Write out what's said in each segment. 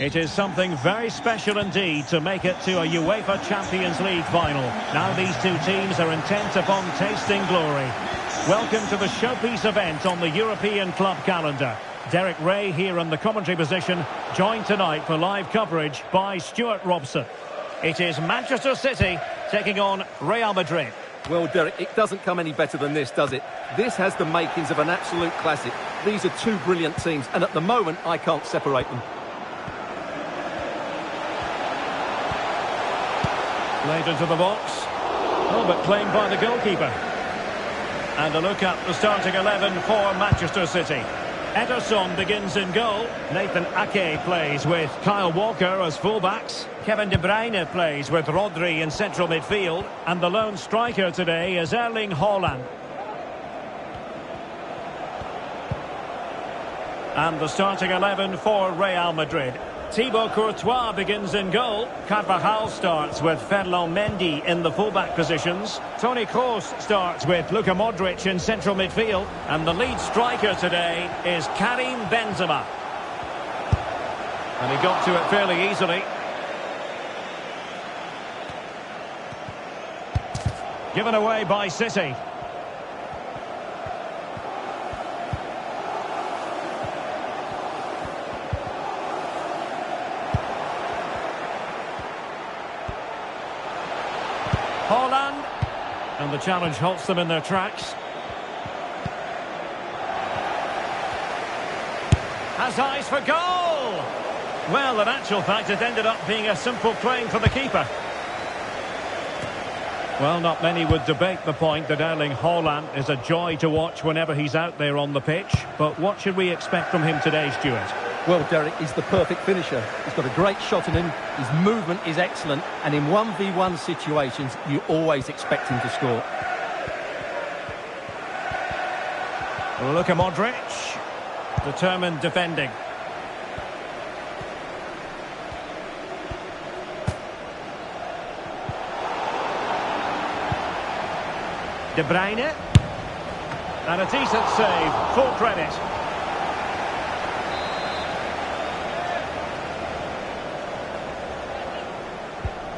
It is something very special indeed to make it to a UEFA Champions League final. Now these two teams are intent upon tasting glory. Welcome to the showpiece event on the European club calendar. Derek Ray here in the commentary position, joined tonight for live coverage by Stuart Robson. It is Manchester City taking on Real Madrid. Well, Derek, it doesn't come any better than this, does it? This has the makings of an absolute classic. These are two brilliant teams, and at the moment, I can't separate them. Played into the box. Oh, but claimed by the goalkeeper. And a look at the starting 11 for Manchester City. Ederson begins in goal. Nathan Ake plays with Kyle Walker as fullbacks. Kevin De Bruyne plays with Rodri in central midfield. And the lone striker today is Erling Haaland. And the starting 11 for Real Madrid. Thibaut Courtois begins in goal. Carvajal starts with Ferland Mendy in the fullback positions. Toni Kroos starts with Luka Modric in central midfield. And the lead striker today is Karim Benzema. And he got to it fairly easily. Given away by City. Haaland, and the challenge halts them in their tracks. Has eyes for goal! Well, in actual fact, it ended up being a simple claim for the keeper. Well, not many would debate the point that Erling Haaland is a joy to watch whenever he's out there on the pitch. But what should we expect from him today, Stuart? Well, Derek, he's the perfect finisher. He's got a great shot in him, his movement is excellent, and in 1v1 situations, you always expect him to score. Luka Modric, determined defending. De Bruyne, and a decent save, full credit.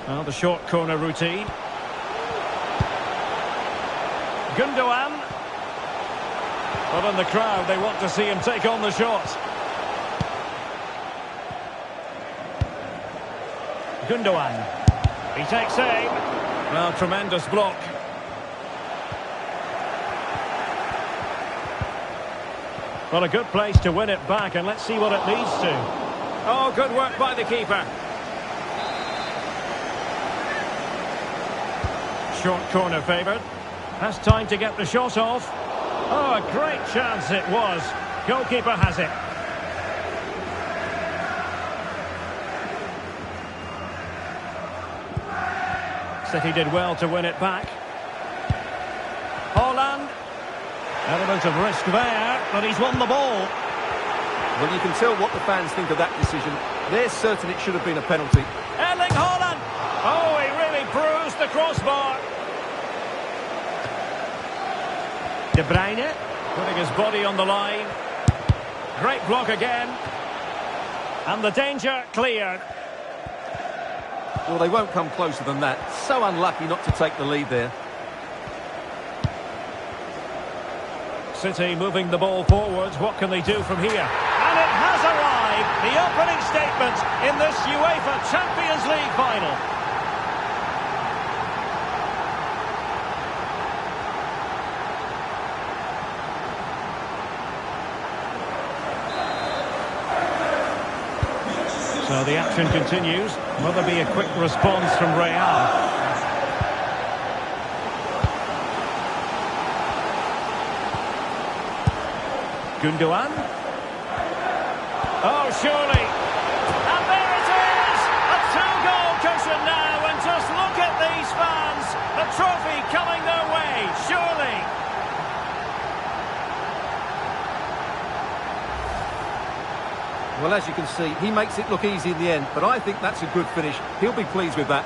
Well, the short corner routine. Gundogan. But in the crowd, they want to see him take on the shot. Gundogan. He takes aim. Well, tremendous block. Well, a good place to win it back, and let's see what it leads to. Oh, good work by the keeper. Short corner favoured. Has time to get the shot off. Oh, a great chance it was. Goalkeeper has it. City did well to win it back. Haaland. Element of risk there, but he's won the ball. Well, you can tell what the fans think of that decision. They're certain it should have been a penalty. Erling Haaland. Oh, he really bruised the crossbar. De Bruyne, putting his body on the line. Great block again. And the danger cleared. Well, they won't come closer than that. So unlucky not to take the lead there. City moving the ball forwards. What can they do from here? And it has arrived. The opening statement in this UEFA Champions League final. So the action continues. Will there be a quick response from Real? Gundogan. Oh, surely. And there it is! A two-goal cushion now, and just look at these fans. The trophy coming their way, surely. Well, as you can see, he makes it look easy in the end, but I think that's a good finish. He'll be pleased with that.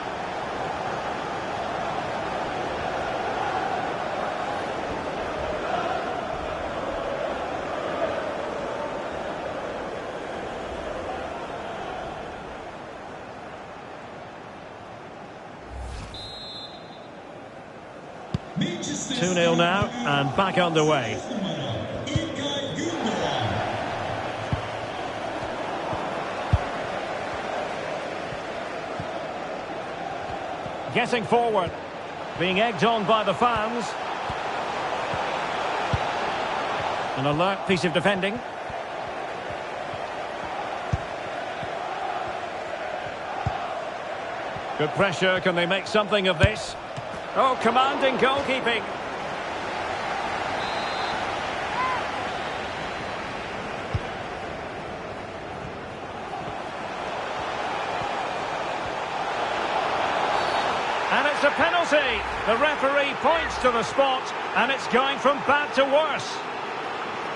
2-0 now, and back underway. Getting forward, being egged on by the fans. An alert piece of defending. Good pressure, can they make something of this? Oh, commanding goalkeeping. And it's a penalty. The referee points to the spot, and it's going from bad to worse.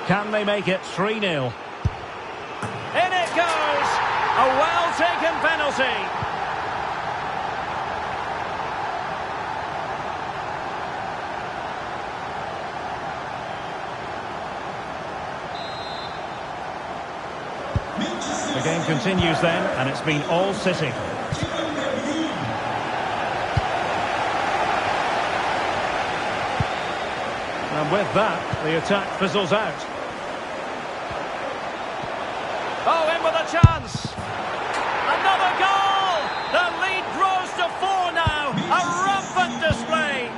Can they make it 3-0? In it goes! A well-taken penalty. The game continues then, and it's been all City. And with that, the attack fizzles out. Oh, in with a chance! Another goal! The lead grows to 4 now. A rampant display.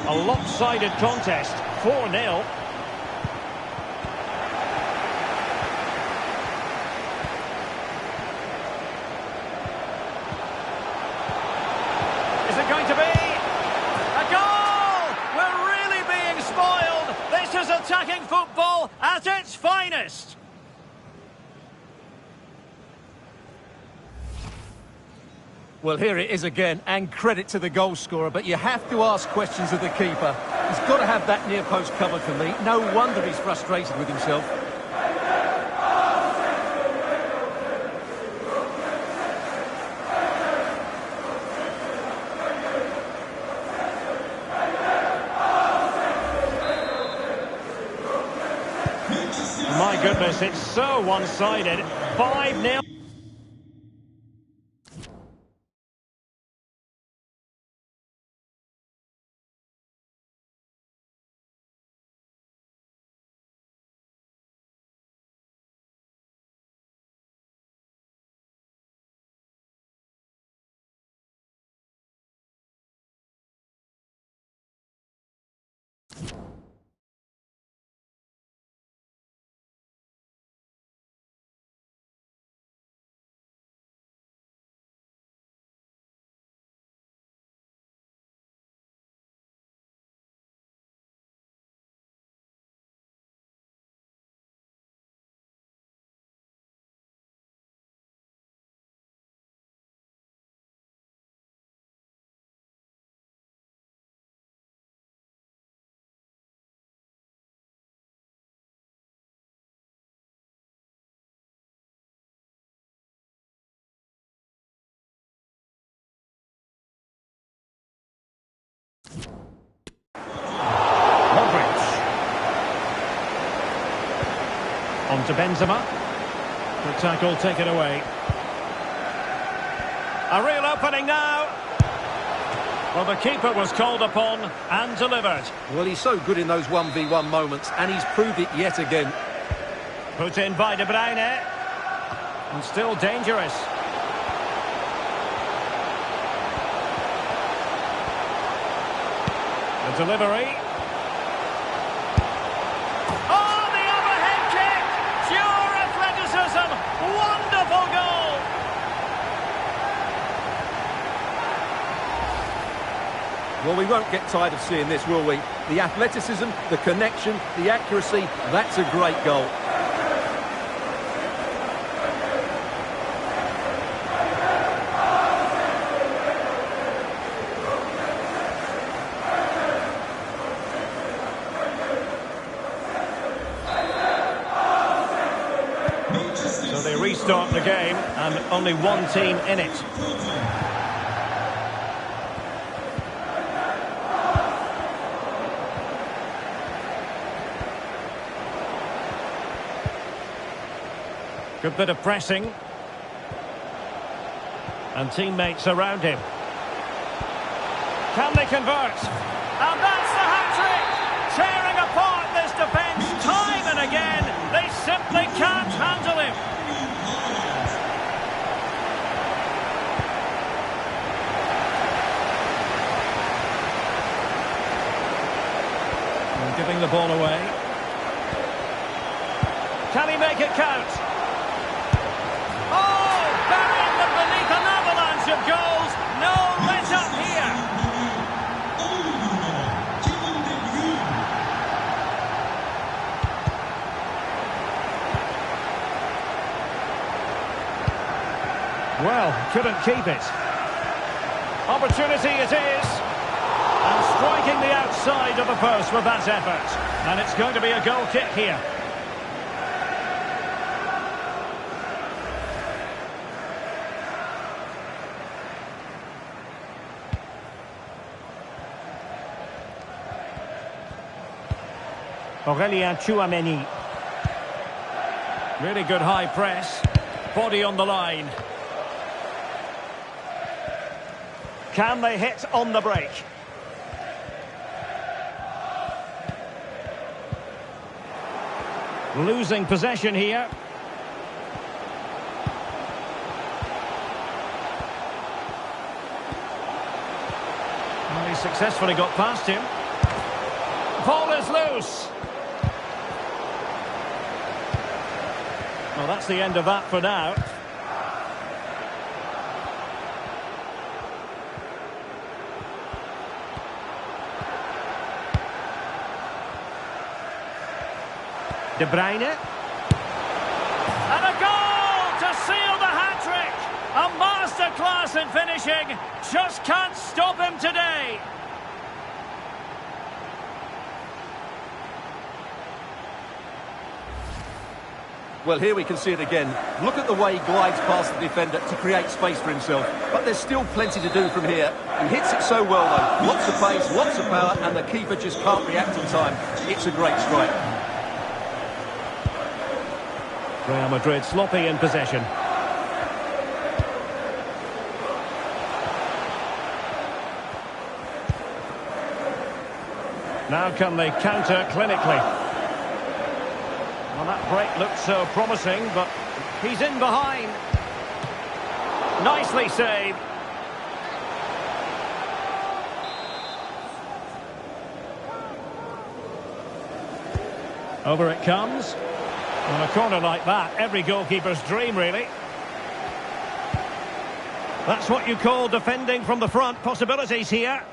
A lopsided contest, 4-0. Is it going to be a goal? We're really being spoiled. This is attacking football at its finest. Well, here it is again, and credit to the goal scorer, but you have to ask questions of the keeper. He's got to have that near post covered for me. No wonder he's frustrated with himself. My goodness, it's so one-sided. 5-0. On to Benzema. The tackle taken away. A real opening now. Well, the keeper was called upon and delivered. Well, he's so good in those 1v1 moments, and he's proved it yet again. Put in by De Bruyne. And still dangerous. The delivery. Wonderful goal! Well, we won't get tired of seeing this, will we? The athleticism, the connection, the accuracy, that's a great goal. Restart the game, and only one team in it. Good bit of pressing. And teammates around him. Can they convert? And that's the hat-trick! Tearing apart this defence time and again. They simply can't handle him. And giving the ball away. Can he make it count? Oh, burying them beneath an avalanche of goals. No let-up here. Well, couldn't keep it. Opportunity it is. And striking the outside of the post with that effort. And it's going to be a goal kick here. Aurélien Tchouaméni. Really good high press. Body on the line. Can they hit on the break? Losing possession here. Well, he successfully got past him. Ball is loose. Well, that's the end of that for now. De Bruyne. And a goal to seal the hat-trick. A masterclass in finishing. Just can't stop him today. Well, here we can see it again. Look at the way he glides past the defender to create space for himself. But there's still plenty to do from here. He hits it so well, though. Lots of pace, lots of power, and the keeper just can't react in time. It's a great strike. Real Madrid sloppy in possession. Now can they counter clinically? Well, that break looked so promising, but he's in behind. Nicely saved. Over it comes. On a corner like that, every goalkeeper's dream, really. That's what you call defending from the front. Possibilities here.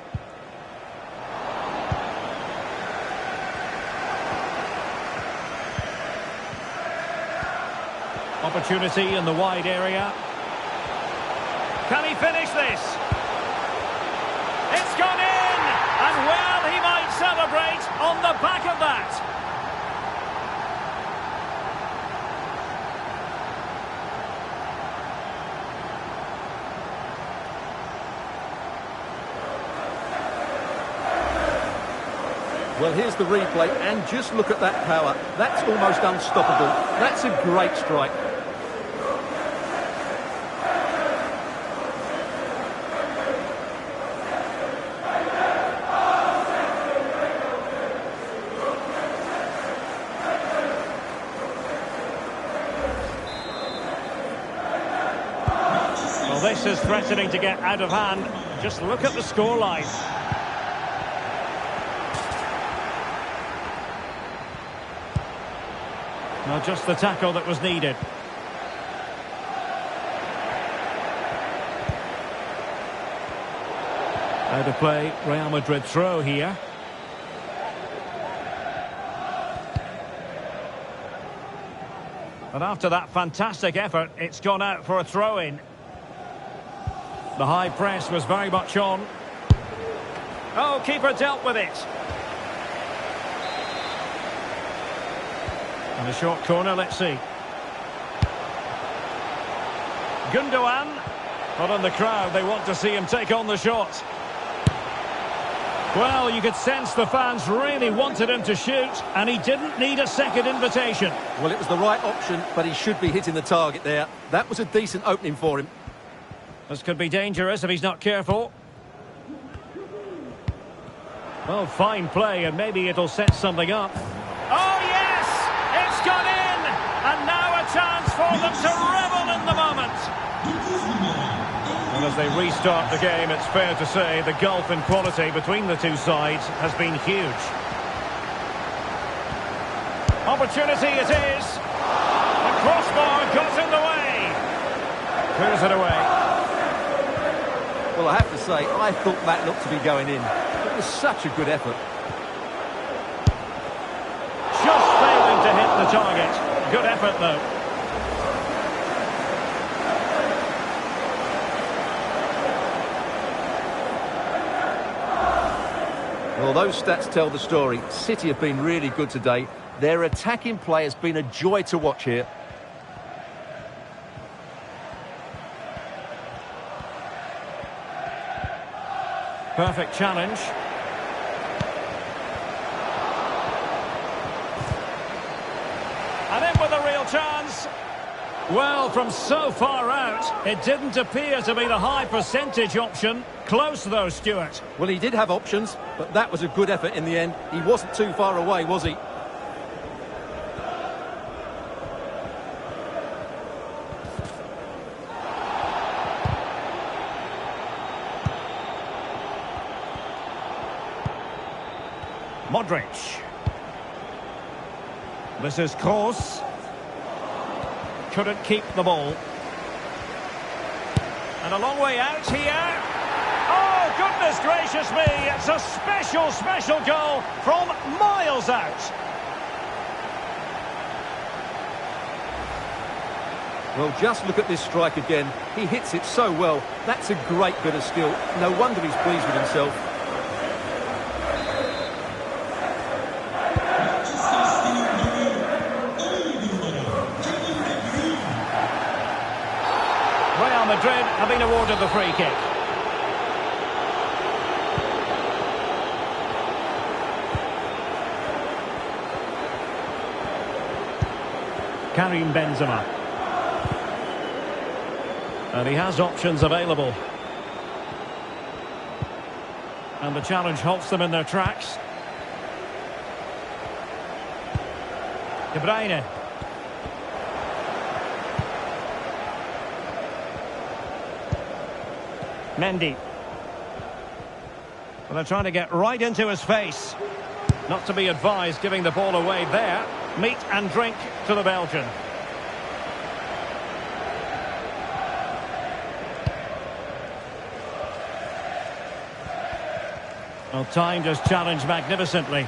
Opportunity in the wide area. Can he finish this? It's gone in! And well, he might celebrate on the back of that. Well, here's the replay, and just look at that power. That's almost unstoppable. That's a great strike. Well, this is threatening to get out of hand. Just look at the scoreline. Well, just the tackle that was needed. Out of play, Real Madrid throw here. And after that fantastic effort, it's gone out for a throw-in. The high press was very much on. Oh, keeper dealt with it. In the short corner, let's see. Gundogan. But in the crowd, they want to see him take on the shot. Well, you could sense the fans really wanted him to shoot, and he didn't need a second invitation. Well, it was the right option, but he should be hitting the target there. That was a decent opening for him. This could be dangerous if he's not careful. Well, fine play, and maybe it'll set something up. Oh, yes! It's gone in! And now a chance for them to revel in the moment. And as they restart the game, it's fair to say the gulf in quality between the two sides has been huge. Opportunity it is. The crossbar got in the way. Clears it away. Well, I have to say, I thought that looked to be going in. It was such a good effort. Just failing to hit the target. Good effort, though. Well, those stats tell the story. City have been really good today. Their attacking play has been a joy to watch here. Perfect challenge. And in with a real chance. Well, from so far out, it didn't appear to be the high percentage option. Close, though, Stuart. Well, he did have options, but that was a good effort in the end. He wasn't too far away, was he? Modric. This is Kroos. Couldn't keep the ball. And a long way out here. Oh, goodness gracious me. It's a special, special goal from miles out. Well, just look at this strike again. He hits it so well. That's a great bit of skill. No wonder he's pleased with himself. Real Madrid have been awarded the free kick. Karim Benzema. And he has options available. And the challenge halts them in their tracks. De Bruyne. Mendy. Well, they're trying to get right into his face. Not to be advised giving the ball away there. Meat and drink to the Belgian. Well, timed his challenge magnificently.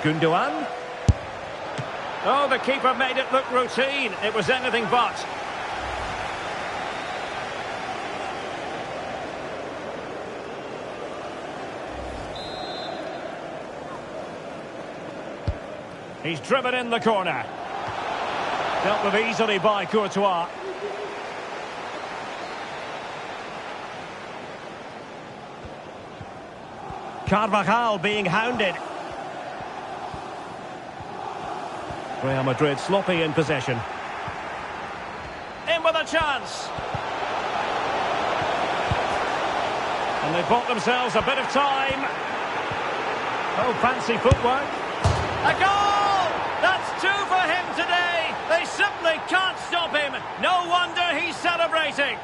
Gundogan. Oh, the keeper made it look routine. It was anything but. He's driven in the corner. Dealt with easily by Courtois. Carvajal being hounded. Real Madrid sloppy in possession. In with a chance. And they bought themselves a bit of time. Oh, fancy footwork. A goal! That's two for him today. They simply can't stop him. No wonder he's celebrating.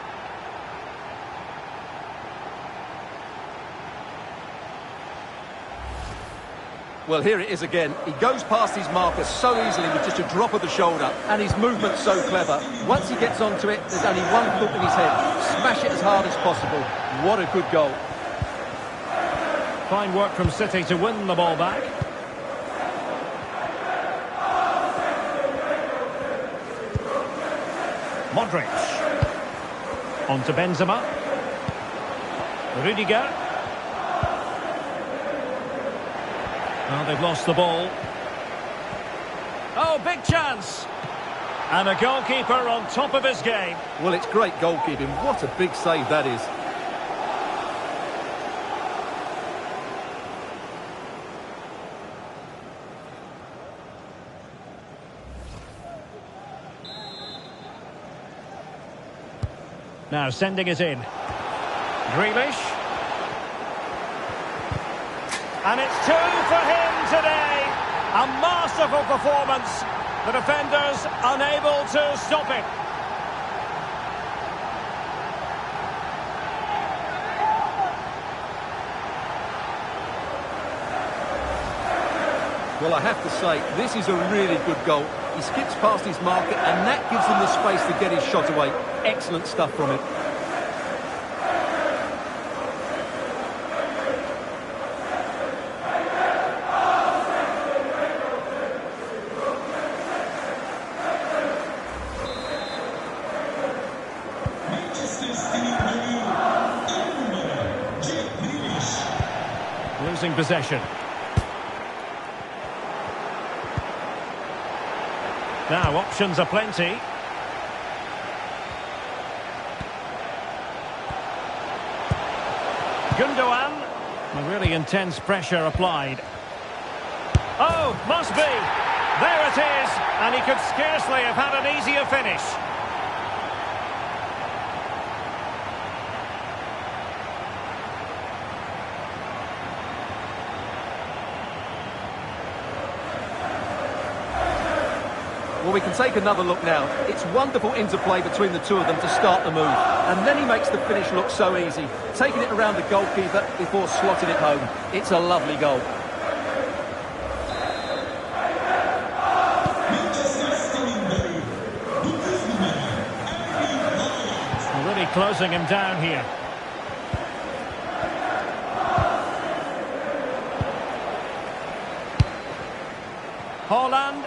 Well, here it is again. He goes past his marker so easily with just a drop of the shoulder, and his movement's so clever. Once he gets onto it, there's only one thought in his head. Smash it as hard as possible. What a good goal. Fine work from City to win the ball back. Modric. On to Benzema. Rudiger. Well, they've lost the ball. Oh, big chance. And a goalkeeper on top of his game. Well, it's great goalkeeping. What a big save that is. Now sending it in. Grealish. And it's two for him today. A masterful performance. The defenders unable to stop it. Well, I have to say, this is a really good goal. He skips past his marker, and that gives him the space to get his shot away. Excellent stuff from him. Losing possession. Now, options are plenty. Gundogan. A really intense pressure applied. Oh, must be. There it is. And he could scarcely have had an easier finish. Well, we can take another look now. It's wonderful interplay between the two of them to start the move. And then he makes the finish look so easy, taking it around the goalkeeper before slotting it home. It's a lovely goal. Really closing him down here. Haaland.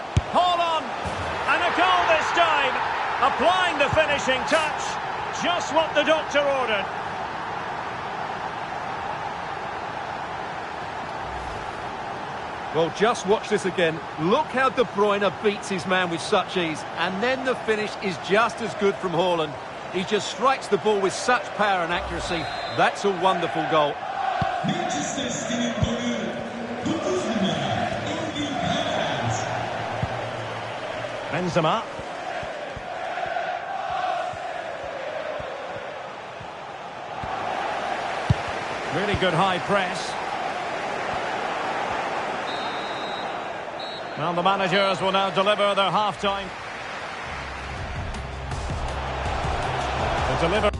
And a goal this time, applying the finishing touch, just what the doctor ordered. Well, just watch this again. Look how De Bruyne beats his man with such ease, and then the finish is just as good from Haaland. He just strikes the ball with such power and accuracy. That's a wonderful goal. Benzema. Really good high press. Well, the managers will now deliver their half-time. To deliver.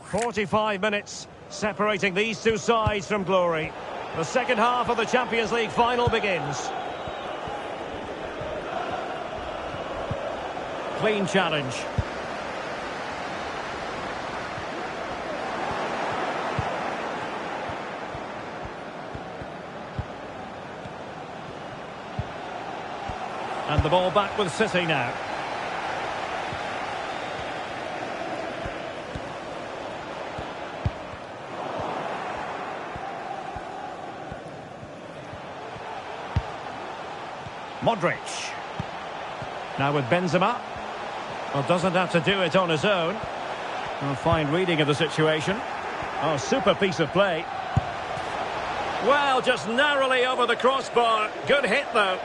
45 minutes separating these two sides from glory. The second half of the Champions League final begins. Clean challenge. And the ball back with City now. Modric. Now with Benzema. Well, doesn't have to do it on his own. A fine reading of the situation. Oh, super piece of play. Well, just narrowly over the crossbar. Good hit, though.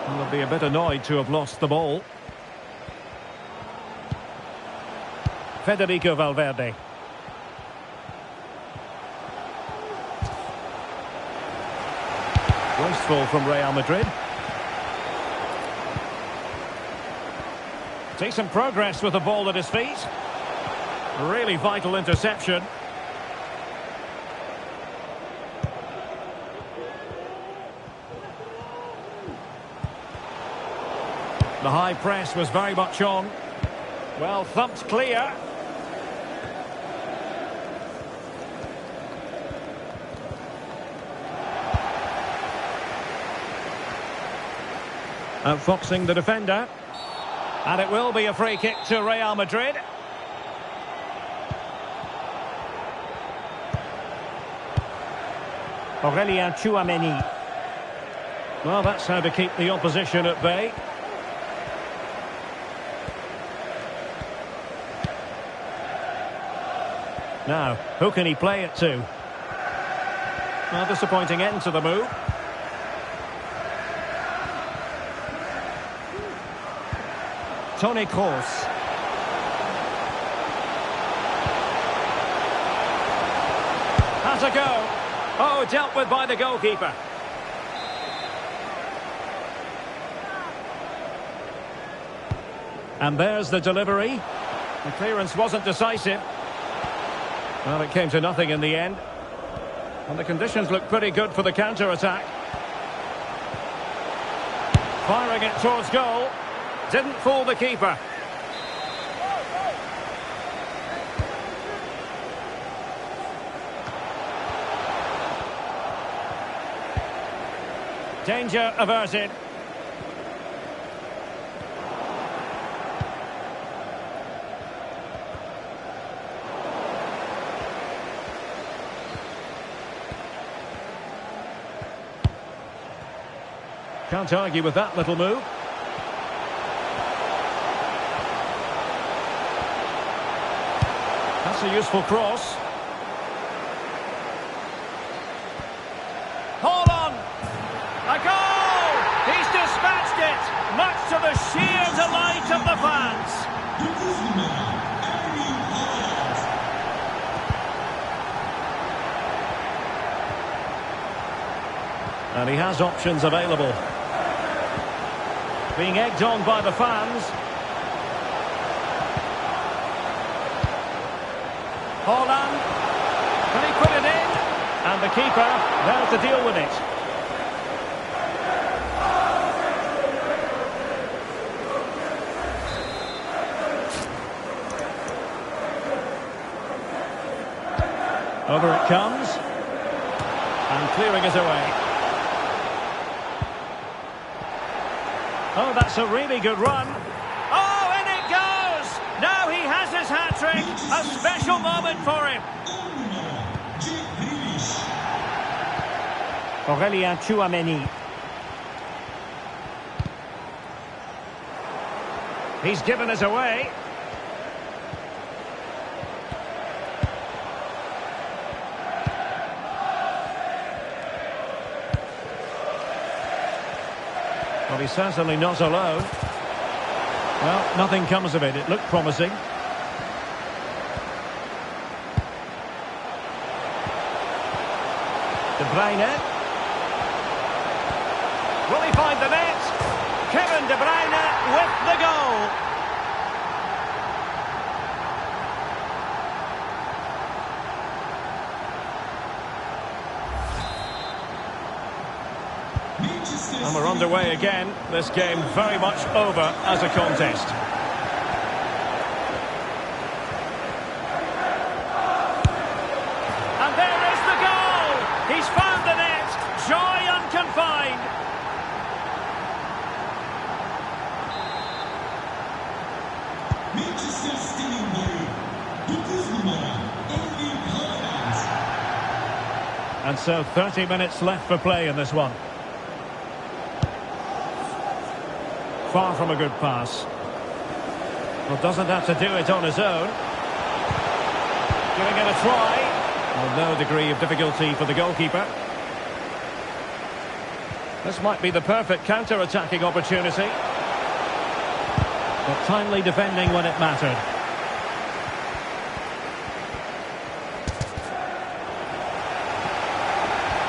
They'll be a bit annoyed to have lost the ball. Federico Valverde. Wasteful from Real Madrid. Decent progress with the ball at his feet. Really vital interception. The high press was very much on. Well, thumped clear. Outfoxing the defender. And it will be a free kick to Real Madrid. Aurelien Tchouameni. Well, that's how to keep the opposition at bay. Now, who can he play it to? Well, disappointing end to the move. Toni Kroos. Has a go. Oh, dealt with by the goalkeeper. And there's the delivery. The clearance wasn't decisive. Well, it came to nothing in the end. And the conditions look pretty good for the counter-attack. Firing it towards goal. Didn't fool the keeper. Danger averted. Can't argue with that little move. That's a useful cross. Hold on! A goal! He's dispatched it! Much to the sheer delight of the fans. And he has options available. Being egged on by the fans. Haaland. Can he put it in? And the keeper there to deal with it. Over it comes. And clearing it away. Oh, that's a really good run. Oh, in it goes! Now he has his hat-trick. A special moment for him. Aurélien Tchouameni. He's given us away. Well, he's certainly not alone. Well, nothing comes of it. It looked promising. De Bruyne. Will he find the net? Kevin De Bruyne with the goal. And we're underway again. This game very much over as a contest. And there is the goal! He's found the net! Joy unconfined! And so 30 minutes left for play in this one. Far from a good pass. Well, doesn't have to do it on his own. Giving it a try. Well, no degree of difficulty for the goalkeeper. This might be the perfect counter-attacking opportunity. But timely defending when it mattered.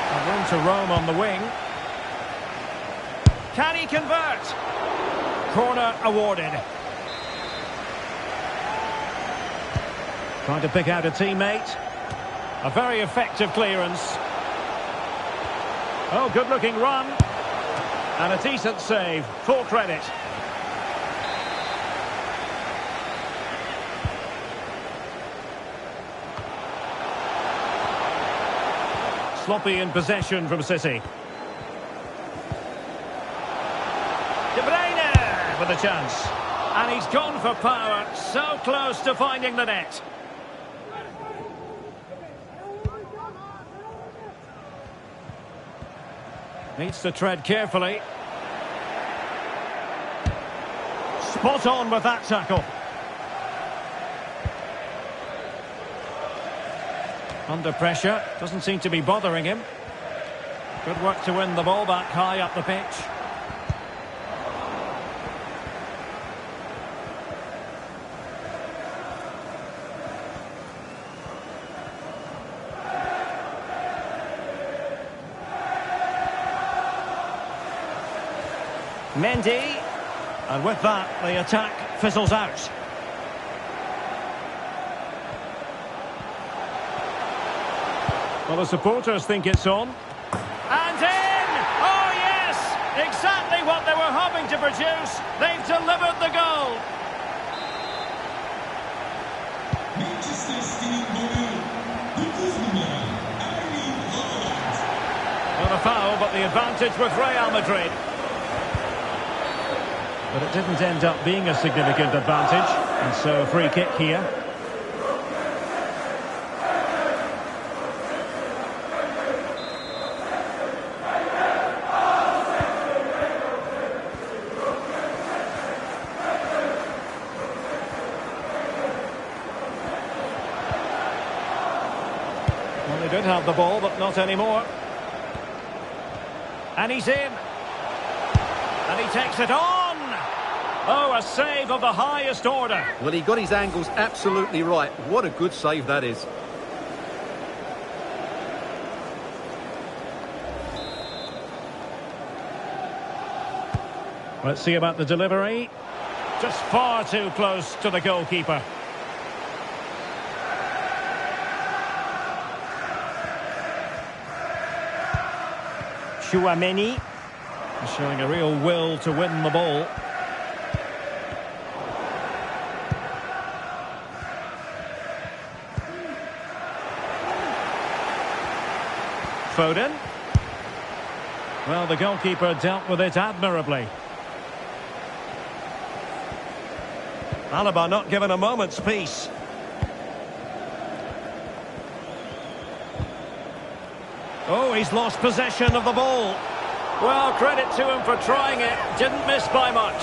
And room to roam on the wing. Can he convert? Corner awarded. Trying to pick out a teammate. A very effective clearance. Oh, good-looking run. And a decent save. Full credit. Sloppy in possession from City. De Bruyne with a chance. And he's gone for power. So close to finding the net. Needs to tread carefully. Spot on with that tackle. Under pressure, doesn't seem to be bothering him. Good work to win the ball back high up the pitch. Mendy, and with that the attack fizzles out. Well, the supporters think it's on. And in! Oh yes! Exactly what they were hoping to produce. They've delivered the goal. Not a foul, but the advantage with Real Madrid. But it didn't end up being a significant advantage, and so a free kick here. Well, they did have the ball, but not anymore. And he's in. And he takes it on. Oh, a save of the highest order. Well, he got his angles absolutely right. What a good save that is. Let's see about the delivery. Just far too close to the goalkeeper. Chouameni showing a real will to win the ball. Foden. Well, the goalkeeper dealt with it admirably. Alaba not given a moment's peace. Oh, he's lost possession of the ball. Well, credit to him for trying it. Didn't miss by much.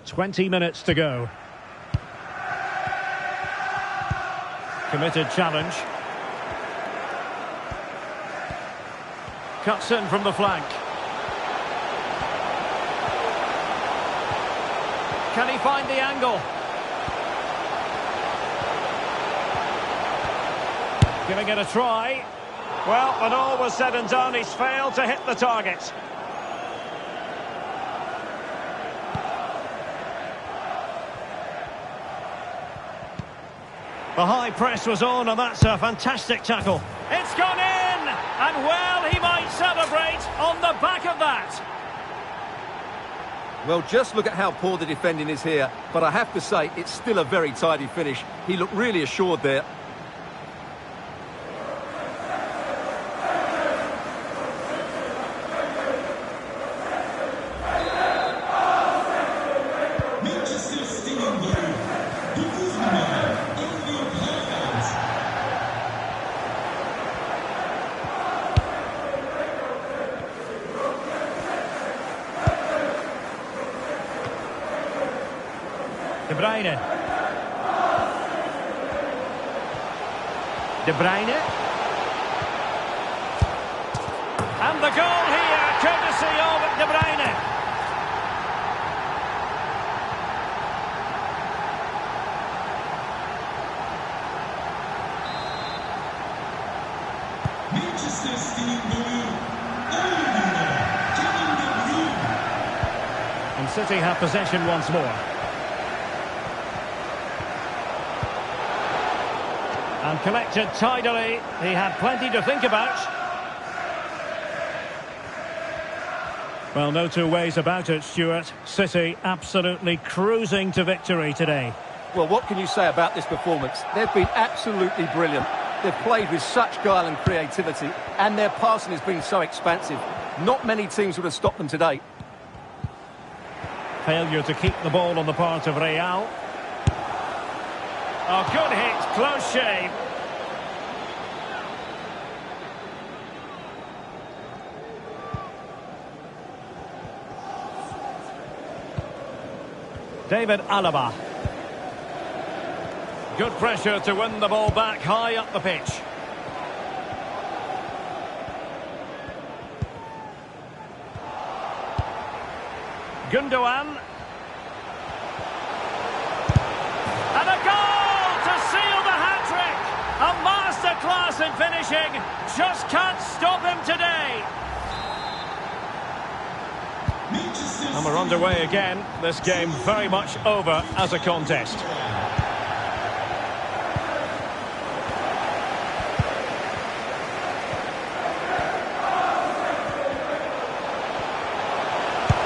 "20 minutes to go. Committed challenge. Cuts in from the flank. Can he find the angle? Giving it a try. Well, when all was said and done, he's failed to hit the target. The high press was on, and that's a fantastic tackle. It's gone in! And well, he might celebrate on the back of that. Well, just look at how poor the defending is here. But I have to say, it's still a very tidy finish. He looked really assured there. De Bruyne. De Bruyne. And the goal here, courtesy of De Bruyne. Manchester City goal. And City have possession once more. And collected tidily. He had plenty to think about. Well, no two ways about it, Stuart. City absolutely cruising to victory today. Well, what can you say about this performance? They've been absolutely brilliant. They've played with such guile and creativity, and their passing has been so expansive. Not many teams would have stopped them today. Failure to keep the ball on the part of Real. Oh, good hit, close shave. David Alaba. Good pressure to win the ball back high up the pitch. Gundogan. And a goal to seal the hat-trick! A masterclass in finishing. Just can't stop him today. And we're underway again. This game very much over as a contest.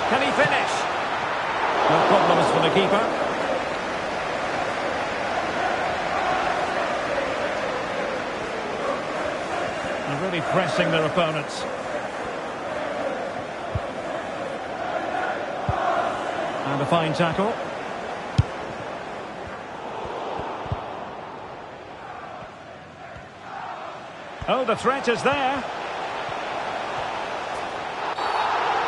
Can he finish? No problems for the keeper. They're really pressing their opponents. And a fine tackle. Oh, the threat is there.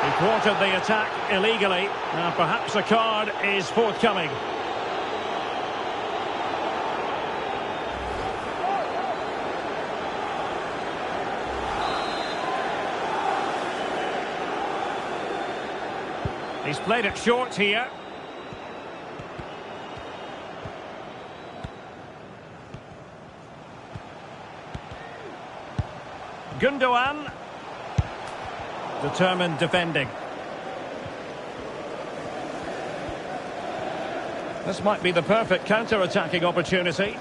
He thwarted the attack illegally. Now perhaps a card is forthcoming. He's played it short here. Gundogan. Determined defending. This might be the perfect counter-attacking opportunity.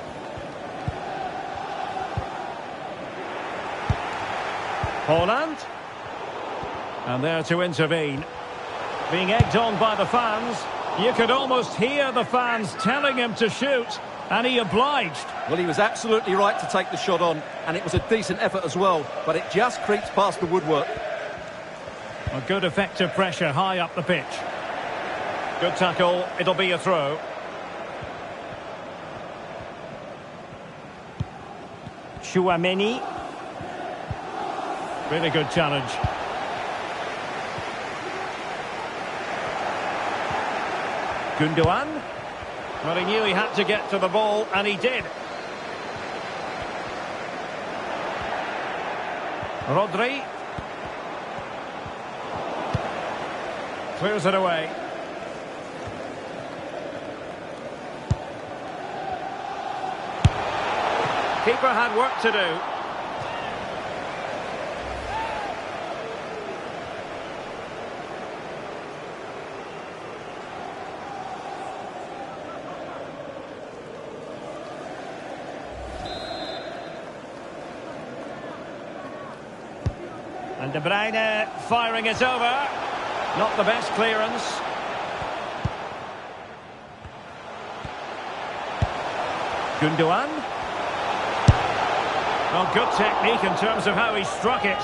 Holland. And there to intervene. Being egged on by the fans. You could almost hear the fans telling him to shoot, and he obliged. Well, he was absolutely right to take the shot on, and it was a decent effort as well, but it just creeps past the woodwork. A good effective pressure high up the pitch. Good tackle, it'll be a throw. Chouameni. Really good challenge. Gundogan. Well, he knew he had to get to the ball, and he did. Rodri. Clears it away. Keeper had work to do. And De Bruyne firing it over. Not the best clearance. Gundogan. Well, good technique in terms of how he struck it.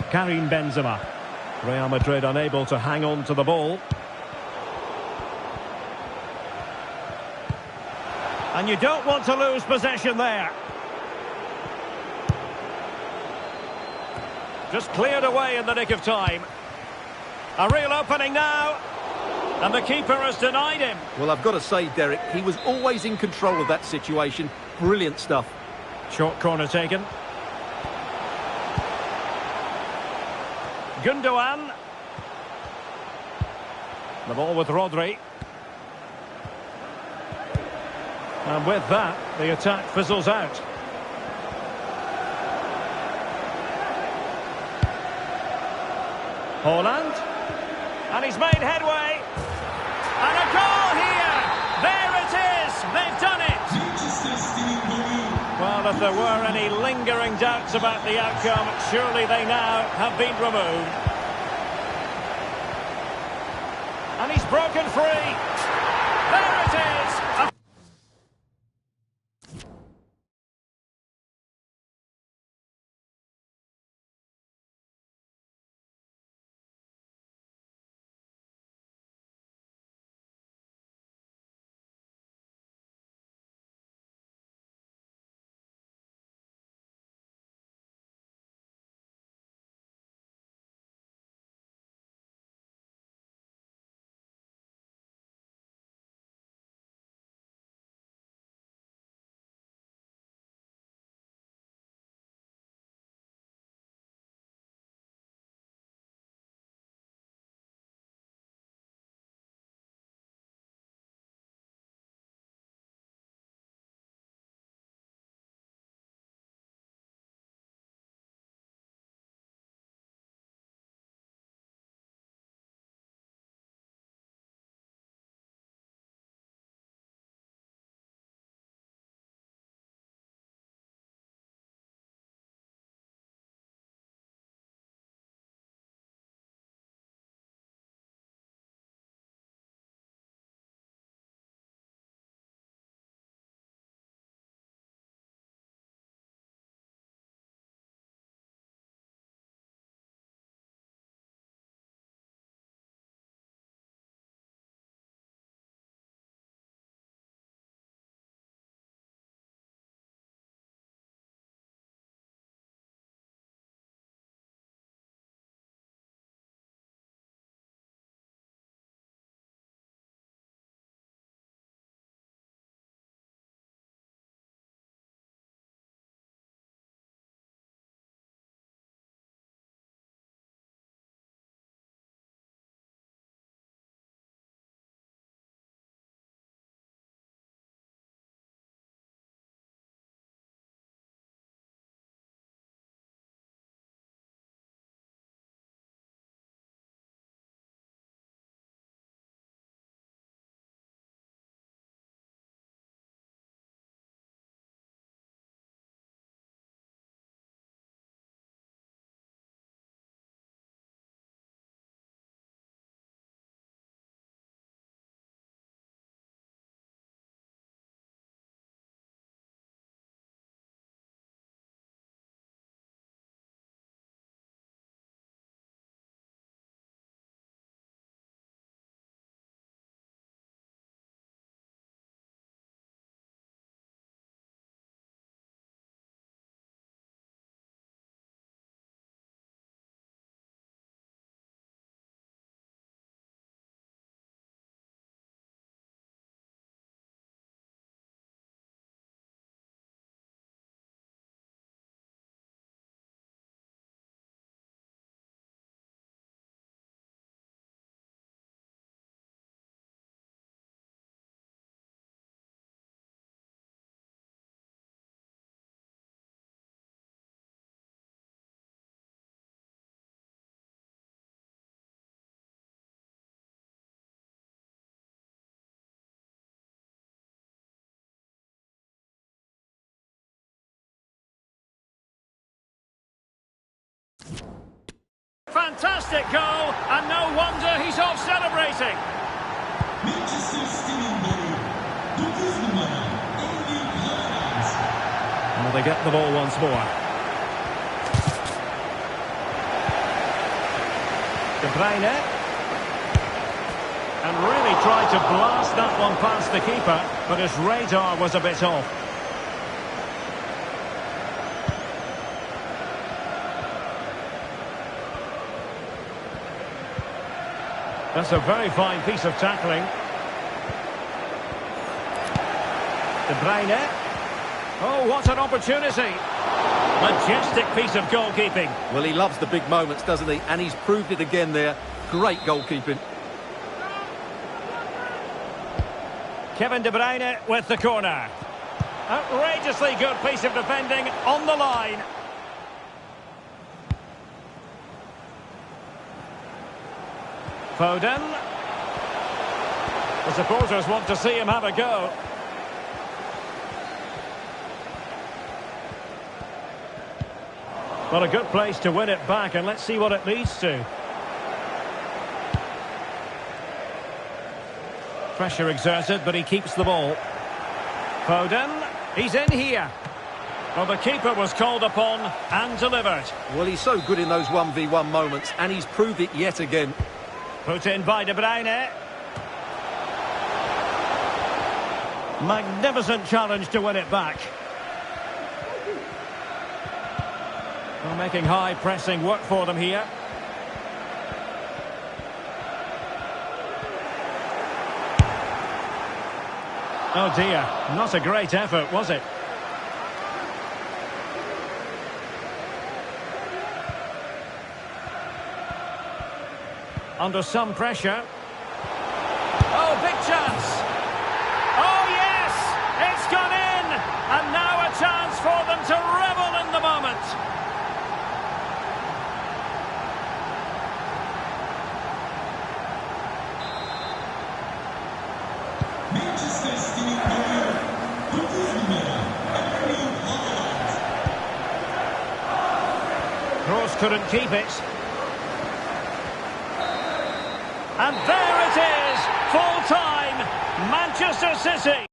Karim Benzema. Real Madrid unable to hang on to the ball. And you don't want to lose possession there. Just cleared away in the nick of time. A real opening now. And the keeper has denied him. Well, I've got to say, Derek, he was always in control of that situation. Brilliant stuff. Short corner taken. Gundogan. The ball with Rodri. And with that, the attack fizzles out. Holland. And he's made headway. And a goal here. There it is. They've done it. Well, if there were any lingering doubts about the outcome, surely they now have been removed. And he's broken free. There it is. Fantastic goal, and no wonder he's off celebrating. Manchester City ball. 6番、Well, they get the ball once more. De Bruyne. And really tried to blast that one past the keeper, but his radar was a bit off. That's a very fine piece of tackling. De Bruyne. Oh, what an opportunity. Majestic piece of goalkeeping. Well, he loves the big moments, doesn't he? And he's proved it again there. Great goalkeeping. Kevin De Bruyne with the corner. Outrageously good piece of defending on the line. Foden. The supporters want to see him have a go. Well, a good place to win it back, and let's see what it leads to. Pressure exerted, but he keeps the ball. Foden, he's in here. Well, the keeper was called upon and delivered. Well, he's so good in those 1v1 moments, and he's proved it yet again. Put in by De Bruyne. Magnificent challenge to win it back. Well, making high pressing work for them here. Oh dear, not a great effort, was it? Under some pressure. Oh, big chance! Oh yes! It's gone in! And now a chance for them to revel in the moment! Manchester City ball. 6番、Kroos couldn't keep it. And there it is, full time, Manchester City.